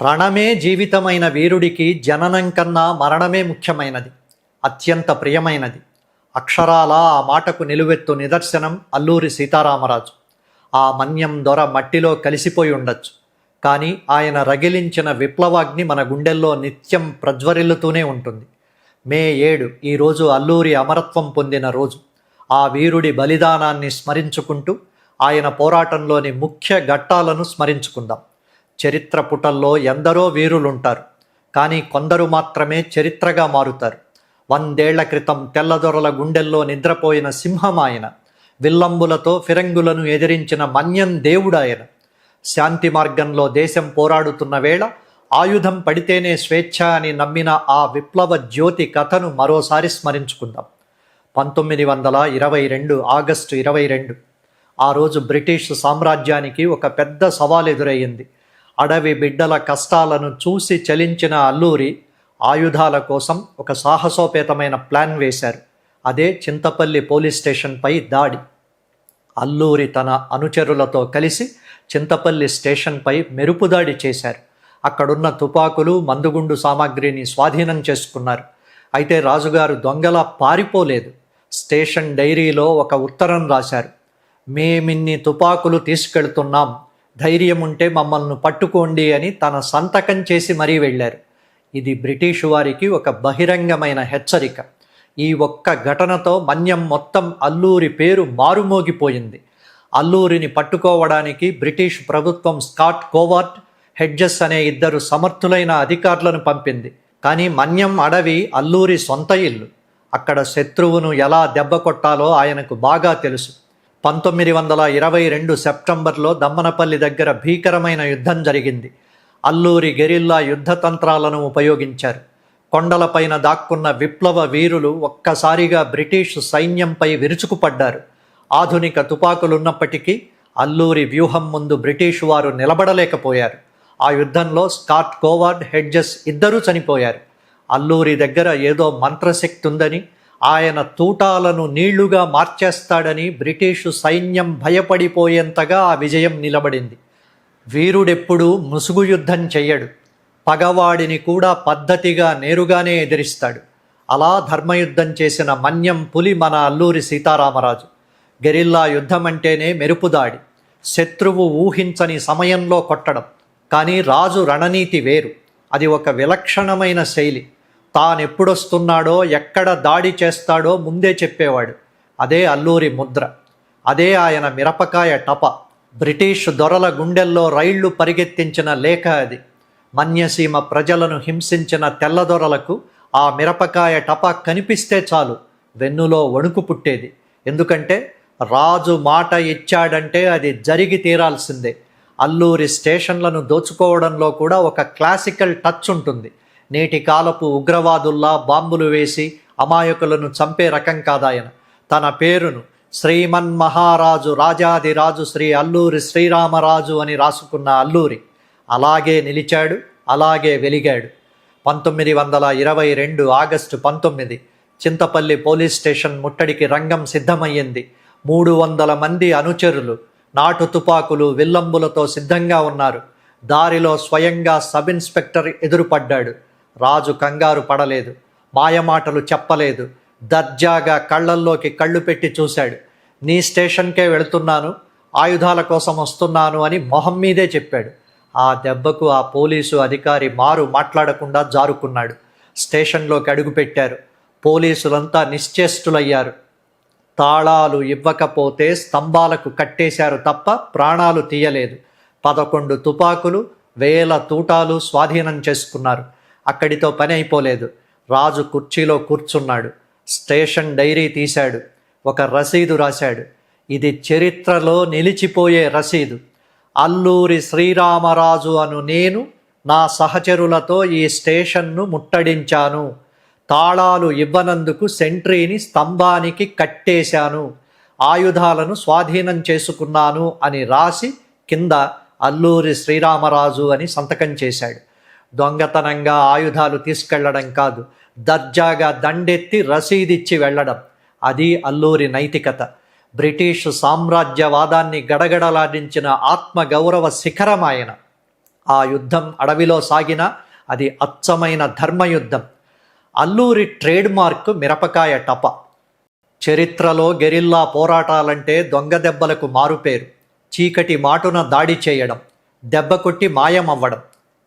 రణమే జీవితమైన వీరుడికి జననం కన్నా మరణమే ముఖ్యమైనది, అత్యంత ప్రియమైనది. అక్షరాల ఆ మాటకు నిలువెత్తు నిదర్శనం అల్లూరి సీతారామరాజు. ఆ మన్యం దొర మట్టిలో కలిసిపోయి ఉండొచ్చు, కానీ ఆయన రగిలించిన విప్లవాగ్ని మన గుండెల్లో నిత్యం ప్రజ్వరిల్లుతూనే ఉంటుంది. మే 7 ఈరోజు అల్లూరి అమరత్వం పొందిన రోజు. ఆ వీరుడి బలిదానాన్ని స్మరించుకుంటూ ఆయన పోరాటంలోని ముఖ్య ఘట్టాలను స్మరించుకుందాం. చరిత్ర పుటల్లో ఎందరో వీరులుంటారు, కానీ కొందరు మాత్రమే చరిత్రగా మారుతారు. 100 ఏళ్ల క్రితం తెల్లదొరల గుండెల్లో నిద్రపోయిన సింహం ఆయన. విల్లంబులతో ఫిరంగులను ఎదిరించిన మన్యం దేవుడాయన. శాంతి మార్గంలో దేశం పోరాడుతున్న వేళ ఆయుధం పడితేనే స్వేచ్ఛ అని నమ్మిన ఆ విప్లవ జ్యోతి కథను మరోసారి స్మరించుకుందాం. 1922 ఆగస్టు 22 ఆ రోజు బ్రిటిష్ సామ్రాజ్యానికి ఒక పెద్ద సవాల్ ఎదురయ్యింది. అడవి బిడ్డల కష్టాలను చూసి చలించిన అల్లూరి ఆయుధాల కోసం ఒక సాహసోపేతమైన ప్లాన్ వేశారు. అదే చింతపల్లి పోలీస్ స్టేషన్పై దాడి. అల్లూరి తన అనుచరులతో కలిసి చింతపల్లి స్టేషన్పై మెరుపుదాడి చేశారు. అక్కడున్న తుపాకులు, మందుగుండు సామాగ్రిని స్వాధీనం చేసుకున్నారు. అయితే రాజుగారు దొంగలా పారిపోలేదు. స్టేషన్ డైరీలో ఒక ఉత్తరం రాశారు. మేమిన్ని తుపాకులు తీసుకెళ్తున్నాం, ధైర్యం ఉంటే మమ్మల్ని పట్టుకోండి అని తన సంతకం చేసి మరీ వెళ్ళారు. ఇది బ్రిటిషు వారికి ఒక బహిరంగమైన హెచ్చరిక. ఈ ఒక్క ఘటనతో మన్యం మొత్తం అల్లూరి పేరు మారుమోగిపోయింది. అల్లూరిని పట్టుకోవడానికి బ్రిటిష్ ప్రభుత్వం స్కాట్ కోవార్డ్, హెడ్జెస్ అనే 2 సమర్థులైన అధికారులను పంపింది. కానీ మన్యం అడవి అల్లూరి సొంత ఇల్లు. అక్కడ శత్రువును ఎలా దెబ్బ కొట్టాలో ఆయనకు బాగా తెలుసు. 1922 సెప్టెంబర్లో దమ్మనపల్లి దగ్గర భీకరమైన యుద్ధం జరిగింది. అల్లూరి గెరిల్లా యుద్ధ తంత్రాలను ఉపయోగించారు. కొండలపైన దాక్కున్న విప్లవ వీరులు ఒక్కసారిగా బ్రిటిష్ సైన్యంపై విరుచుకుపడ్డారు. ఆధునిక తుపాకులున్నప్పటికీ అల్లూరి వ్యూహం ముందు బ్రిటిషు వారు నిలబడలేకపోయారు. ఆ యుద్ధంలో స్కాట్ కోవార్డ్, హెడ్జెస్ 2 చనిపోయారు. అల్లూరి దగ్గర ఏదో మంత్రశక్తి ఉందని, ఆయన తూటాలను నీళ్లుగా మార్చేస్తాడని బ్రిటిషు సైన్యం భయపడిపోయేంతగా ఆ విజయం నిలబడింది. వీరుడెప్పుడూ ముసుగు యుద్ధం చెయ్యడు. పగవాడిని కూడా పద్ధతిగా నేరుగానే ఎదిరిస్తాడు. అలా ధర్మయుద్ధం చేసిన మన్యం పులి మన అల్లూరి సీతారామరాజు. గెరిల్లా యుద్ధం అంటేనే మెరుపుదాడి, శత్రువు ఊహించని సమయంలో కొట్టడం. కానీ రాజు రణనీతి వేరు. అది ఒక విలక్షణమైన శైలి. తానెప్పుడొస్తున్నాడో, ఎక్కడ దాడి చేస్తాడో ముందే చెప్పేవాడు. అదే అల్లూరి ముద్ర. అదే ఆయన మిరపకాయ టప. బ్రిటిష్ దొరల గుండెల్లో రైళ్లు పరిగెత్తించిన లేఖ అది. మన్యసీమ ప్రజలను హింసించిన తెల్లదొరలకు ఆ మిరపకాయ టప కనిపిస్తే చాలు, వెన్నులో వణుకు పుట్టేది. ఎందుకంటే రాజు మాట ఇచ్చాడంటే అది జరిగి తీరాల్సిందే. అల్లూరి స్టేషన్లను దోచుకోవడంలో కూడా ఒక క్లాసికల్ టచ్ ఉంటుంది. నేటి కాలపు ఉగ్రవాదుల్లా బాంబులు వేసి అమాయకులను చంపే రకం కాదాయన. తన పేరును శ్రీమన్మహారాజు రాజాదిరాజు శ్రీ అల్లూరి శ్రీరామరాజు అని రాసుకున్న అల్లూరి అలాగే నిలిచాడు, అలాగే వెలిగాడు. 1922 ఆగస్టు 19 చింతపల్లి పోలీస్ స్టేషన్ ముట్టడికి రంగం సిద్ధమయ్యింది. 300 మంది అనుచరులు నాటు తుపాకులు, విల్లంబులతో సిద్ధంగా ఉన్నారు. దారిలో స్వయంగా సబ్ ఇన్స్పెక్టర్ ఎదురుపడ్డాడు. రాజు కంగారు పడలేదు, మాయమాటలు చెప్పలేదు. దర్జాగా కళ్ళల్లోకి కళ్ళు పెట్టి చూశాడు. నీ స్టేషన్కే వెళుతున్నాను, ఆయుధాల కోసం వస్తున్నాను అని మొహం మీదే చెప్పాడు. ఆ దెబ్బకు ఆ పోలీసు అధికారి మాట్లాడకుండా జారుకున్నాడు. స్టేషన్లోకి అడుగుపెట్టారు. పోలీసులంతా నిశ్చేష్టులయ్యారు. తాళాలు ఇవ్వకపోతే స్తంభాలకు కట్టేశారు తప్ప ప్రాణాలు తీయలేదు. 11 తుపాకులు, 1000 తూటాలు స్వాధీనం చేసుకున్నారు. అక్కడితో పని అయిపోలేదు. రాజు కుర్చీలో కూర్చున్నాడు. స్టేషన్ డైరీ తీశాడు. ఒక రసీదు రాశాడు. ఇది చరిత్రలో నిలిచిపోయే రసీదు. అల్లూరి శ్రీరామరాజు అను నేను నా సహచరులతో ఈ స్టేషన్ను ముట్టడించాను. తాళాలు ఇవ్వనందుకు సెంట్రీని స్తంభానికి కట్టేశాను. ఆయుధాలను స్వాధీనం చేసుకున్నాను అని రాసి కింద అల్లూరి శ్రీరామరాజు అని సంతకం చేశాడు. దొంగతనంగా ఆయుధాలు తీసుకెళ్లడం కాదు, దర్జాగా దండెత్తి రసీదిచ్చి వెళ్ళడం. అది అల్లూరి నైతికత. బ్రిటిష్ సామ్రాజ్యవాదాన్ని గడగడలాడించిన ఆత్మగౌరవ శిఖరం ఆయన. ఆ యుద్ధం అడవిలో సాగినా అది అచ్చమైన ధర్మయుద్ధం. అల్లూరి ట్రేడ్ మార్క్ మిరపకాయ టప. చరిత్రలో గెరిల్లా పోరాటాలంటే దొంగ దెబ్బలకు మారుపేరు. చీకటి మాటున దాడి చేయడం, దెబ్బ కొట్టి మాయమవ్వడం.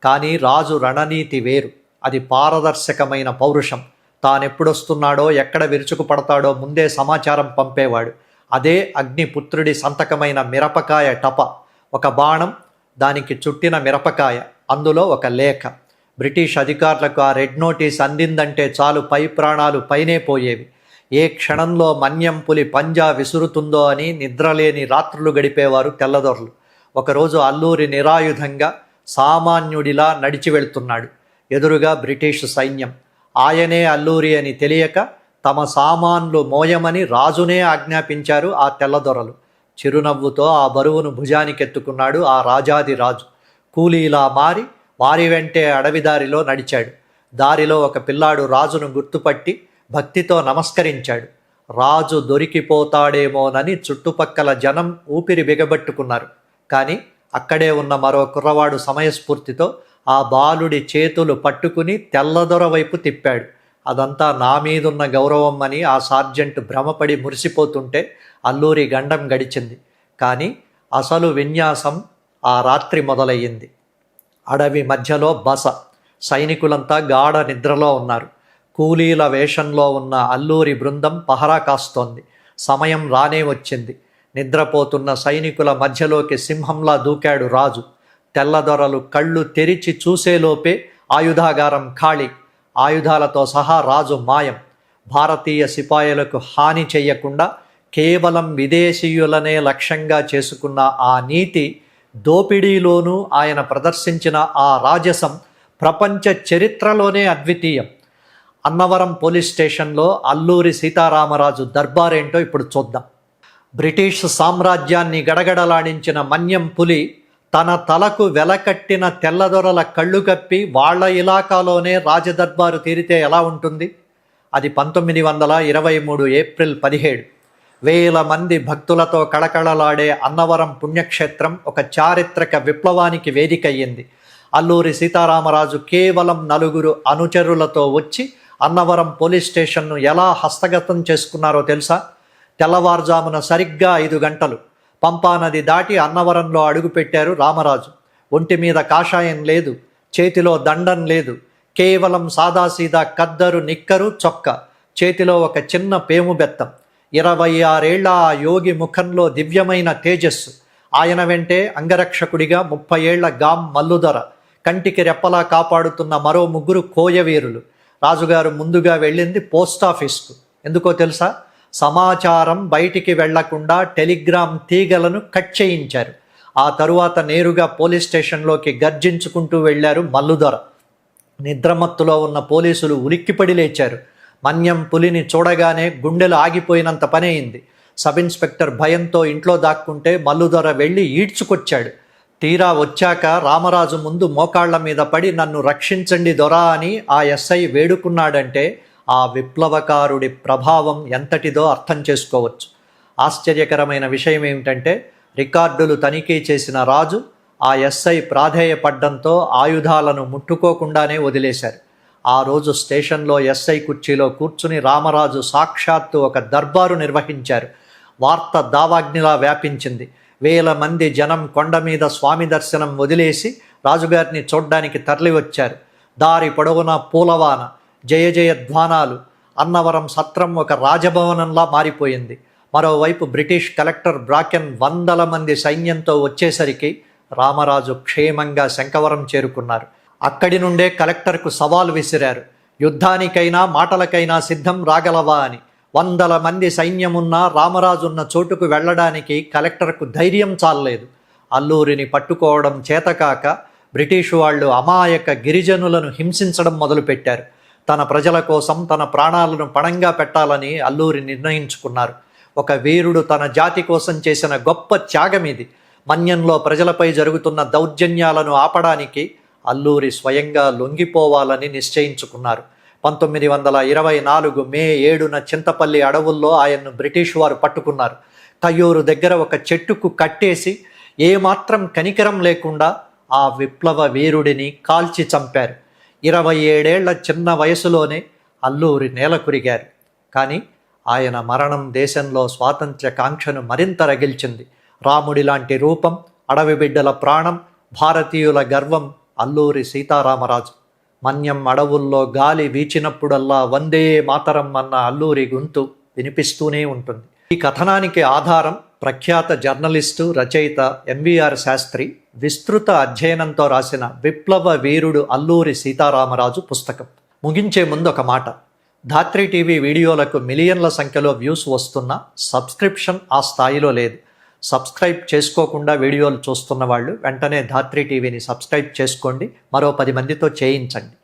కానీ రాజు రణనీతి వేరు. అది పారదర్శకమైన పౌరుషం. తానెప్పుడొస్తున్నాడో ఎక్కడ విరుచుకుపడతాడో ముందే సమాచారం పంపేవాడు. అదే అగ్నిపుత్రుడి సంతకమైన మిరపకాయ టప. ఒక బాణం, దానికి చుట్టిన మిరపకాయ, అందులో ఒక లేఖ. బ్రిటిష్ అధికారులకు ఆ రెడ్ నోటీస్ అందిందంటే చాలు పై ప్రాణాలు పైనే పోయేవి. ఏ క్షణంలో మన్యం పులి పంజా విసురుతుందో అని నిద్రలేని రాత్రులు గడిపేవారు తెల్లదొరలు. ఒకరోజు అల్లూరి నిరాయుధంగా సామాన్యుడిలా నడిచి వెళ్తున్నాడు. ఎదురుగా బ్రిటిష్ సైన్యం. ఆయనే అల్లూరి అని తెలియక తమ సామాన్లు మోయమని రాజునే ఆజ్ఞాపించారు ఆ తెల్లదొరలు. చిరునవ్వుతో ఆ బరువును భుజానికెత్తుకున్నాడు ఆ రాజాది రాజు. కూలీలా మారి వారి వెంటే అడవిదారిలో నడిచాడు. దారిలో ఒక పిల్లాడు రాజును గుర్తుపట్టి భక్తితో నమస్కరించాడు. రాజు దొరికిపోతాడేమోనని చుట్టుపక్కల జనం ఊపిరి బిగబట్టుకున్నారు. కానీ అక్కడే ఉన్న మరో కుర్రవాడు సమయస్ఫూర్తితో ఆ బాలుడి చేతులు పట్టుకుని తెల్లదొర వైపు తిప్పాడు. అదంతా నా మీదున్న గౌరవం అని ఆ సార్జెంట్ భ్రమపడి మురిసిపోతుంటే అల్లూరి గండం గడిచింది. కానీ అసలు విన్యాసం ఆ రాత్రి మొదలయ్యింది. అడవి మధ్యలో బస. సైనికులంతా గాఢ నిద్రలో ఉన్నారు. కూలీల వేషంలో ఉన్న అల్లూరి బృందం పహరా కాస్తోంది. సమయం రానే వచ్చింది. నిద్రపోతున్న సైనికుల మధ్యలోకి సింహంలా దూకాడు రాజు. తెల్లదొరలు కళ్ళు తెరిచి చూసేలోపే ఆయుధాగారం ఖాళీ. ఆయుధాలతో సహా రాజు మాయం. భారతీయ సిపాయిలకు హాని చెయ్యకుండా కేవలం విదేశీయులనే లక్ష్యంగా చేసుకున్న ఆ నీతి, దోపిడీలోనూ ఆయన ప్రదర్శించిన ఆ రాజసం ప్రపంచ చరిత్రలోనే అద్వితీయం. అన్నవరం పోలీస్ స్టేషన్లో అల్లూరి సీతారామరాజు దర్బారేంటో ఇప్పుడు చూద్దాం. బ్రిటిష్ సామ్రాజ్యాన్ని గడగడలాడించిన మన్యం పులి తన తలకు వెలకట్టిన తెల్లదొరల కళ్ళు కప్పి వాళ్ల ఇలాకాలోనే రాజదర్బారు తీరితే ఎలా ఉంటుంది? అది 1923 ఏప్రిల్ 17. వేల మంది భక్తులతో కళకళలాడే అన్నవరం పుణ్యక్షేత్రం ఒక చారిత్రక విప్లవానికి వేదికయ్యింది. అల్లూరి సీతారామరాజు కేవలం 4 అనుచరులతో వచ్చి అన్నవరం పోలీస్ స్టేషన్ను ఎలా హస్తగతం చేసుకున్నారో తెలుసా? తెల్లవారుజామున సరిగ్గా 5 గంటలు పంపానది దాటి అన్నవరంలో అడుగుపెట్టారు రామరాజు. ఒంటి మీద కాషాయం లేదు, చేతిలో దండం లేదు, కేవలం సాదాసీదా కద్దరు నిక్కరు చొక్కా, చేతిలో ఒక చిన్న పేము బెత్తం. 26 ఏళ్ల ఆ యోగి ముఖంలో దివ్యమైన తేజస్సు. ఆయన వెంటే అంగరక్షకుడిగా 30 ఏళ్ల గాం మల్లుదొర, కంటికి రెప్పలా కాపాడుతున్న మరో 3 కోయవీరులు. రాజుగారు ముందుగా వెళ్ళింది పోస్టాఫీస్కు. ఎందుకో తెలుసా? సమాచారం బయటికి వెళ్లకుండా టెలిగ్రామ్ తీగలను కట్ చేయించారు. ఆ తరువాత నేరుగా పోలీస్ స్టేషన్లోకి గర్జించుకుంటూ వెళ్లారు మల్లుదొర. నిద్రమత్తులో ఉన్న పోలీసులు ఉలిక్కిపడి లేచారు. మన్యం పులిని చూడగానే గుండెలు ఆగిపోయినంత పని అయింది. సబ్ ఇన్స్పెక్టర్ భయంతో ఇంట్లో దాక్కుంటే మల్లుదొర వెళ్ళి ఈడ్చుకొచ్చాడు. తీరా వచ్చాక రామరాజు ముందు మోకాళ్ల మీద పడి నన్ను రక్షించండి దొరా అని ఆ ఎస్ఐ వేడుకున్నాడంటే ఆ విప్లవకారుడి ప్రభావం ఎంతటిదో అర్థం చేసుకోవచ్చు. ఆశ్చర్యకరమైన విషయం ఏమిటంటే రికార్డులు తనిఖీ చేసిన రాజు ఆ ఎస్ఐ ప్రాధేయపడ్డంతో ఆయుధాలను ముట్టుకోకుండానే వదిలేశారు. ఆ రోజు స్టేషన్లో ఎస్ఐ కుర్చీలో కూర్చుని రామరాజు సాక్షాత్తు ఒక దర్బారు నిర్వహించారు. వార్త దావాగ్నిలా వ్యాపించింది. వేల మంది జనం కొండ మీద స్వామి దర్శనం వదిలేసి రాజుగారిని చూడ్డానికి తరలివచ్చారు. దారి పొడవునా పూలవాన, జయ జయధ్వానాలు. అన్నవరం సత్రం ఒక రాజభవనంలా మారిపోయింది. మరోవైపు బ్రిటిష్ కలెక్టర్ బ్రాకెన్ 100 మంది సైన్యంతో వచ్చేసరికి రామరాజు క్షేమంగా శంఖవరం చేరుకున్నారు. అక్కడి నుండే కలెక్టర్కు సవాలు విసిరారు. యుద్ధానికైనా మాటలకైనా సిద్ధం రాగలవా అని. 100 మంది సైన్యమున్నా రామరాజున్న చోటుకు వెళ్లడానికి కలెక్టర్కు ధైర్యం చాలలేదు. అల్లూరిని పట్టుకోవడం చేతకాక బ్రిటిషు వాళ్ళు అమాయక గిరిజనులను హింసించడం మొదలుపెట్టారు. తన ప్రజల కోసం తన ప్రాణాలను పణంగా పెట్టాలని అల్లూరి నిర్ణయించుకున్నారు. ఒక వీరుడు తన జాతి కోసం చేసిన గొప్ప త్యాగం ఇది. మన్యంలో ప్రజలపై జరుగుతున్న దౌర్జన్యాలను ఆపడానికి అల్లూరి స్వయంగా లొంగిపోవాలని నిశ్చయించుకున్నారు. 1924 మే 7న చింతపల్లి అడవుల్లో ఆయన్ను బ్రిటిష్ వారు పట్టుకున్నారు. కయ్యూరు దగ్గర ఒక చెట్టుకు కట్టేసి ఏమాత్రం కనికరం లేకుండా ఆ విప్లవ వీరుడిని కాల్చి చంపారు. 27 ఏళ్ల చిన్న వయసులోనే అల్లూరి నేలకురిగారు. కానీ ఆయన మరణం దేశంలో స్వాతంత్ర్య కాంక్షను మరింత రగిల్చింది. రాముడి లాంటి రూపం, అడవి బిడ్డల ప్రాణం, భారతీయుల గర్వం అల్లూరి సీతారామరాజు. మన్యం అడవుల్లో గాలి వీచినప్పుడల్లా వందే మాతరం అన్న అల్లూరి గొంతు వినిపిస్తూనే ఉంటుంది. ఈ కథనానికి ఆధారం ప్రఖ్యాత జర్నలిస్టు, రచయిత ఎంవీఆర్ శాస్త్రి విస్తృత అధ్యయనంతో రాసిన విప్లవ వీరుడు అల్లూరి సీతారామరాజు పుస్తకం. ముగించే ముందు ఒక మాట. ధాత్రి టీవీ వీడియోలకు మిలియన్ల సంఖ్యలో వ్యూస్ వస్తున్నా సబ్స్క్రిప్షన్ ఆ స్థాయిలో లేదు. సబ్స్క్రైబ్ చేసుకోకుండా వీడియోలు చూస్తున్న వాళ్ళు వెంటనే ధాత్రి టీవీని సబ్స్క్రైబ్ చేసుకోండి. మరో 10 మందితో చేయించండి.